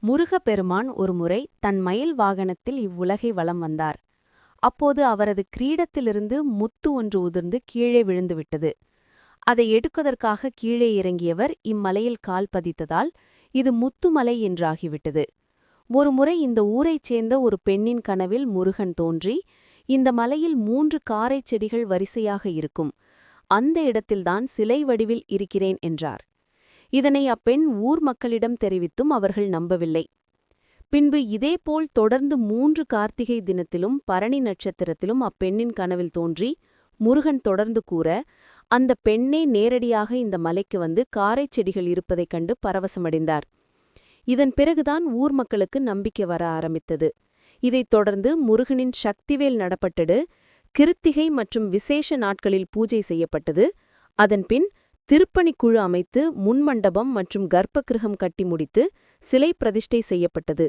முருகப்பெருமான் ஒருமுறை தன் மயில் வாகனத்தில் இவ்வுலகை வலம் வந்தார். அப்போது அவரது கிரீடத்திலிருந்து முத்து ஒன்று உதிர்ந்து கீழே விழுந்துவிட்டது. அதை எடுப்பதற்காக கீழே இறங்கியவர் இம்மலையில் கால் பதித்ததால் இது முத்துமலை என்றாகிவிட்டது. ஒருமுறை இந்த ஊரைச் சேர்ந்த ஒரு பெண்ணின் கனவில் முருகன் தோன்றி, இந்த மலையில் 3 காரைச் செடிகள் வரிசையாக இருக்கும், அந்த இடத்தில்தான் சிலை வடிவில் இருக்கிறேன் என்றார். இதனை அப்பெண் ஊர் மக்களிடம் தெரிவித்தும் அவர்கள் நம்பவில்லை. பின்பு இதேபோல் தொடர்ந்து 3 கார்த்திகை தினத்திலும் பரணி நட்சத்திரத்திலும் அப்பெண்ணின் கனவில் தோன்றி முருகன் தொடர்ந்து கூற, அந்த பெண்ணே நேரடியாக இந்த மலைக்கு வந்து காரைச் செடிகள் இருப்பதைக் கண்டு பரவசமடைந்தார். இதன் பிறகுதான் ஊர் மக்களுக்கு நம்பிக்கை வர ஆரம்பித்தது. இதைத் தொடர்ந்து முருகனின் சக்திவேல் நடப்பட்டடு கிருத்திகை மற்றும் விசேஷ நாட்களில் பூஜை செய்யப்பட்டது. அதன்பின் திருப்பணிக்குழு அமைத்து முன்மண்டபம் மற்றும் கர்ப்பகிருகம் கட்டி முடித்து சிலை பிரதிஷ்டை செய்யப்பட்டது.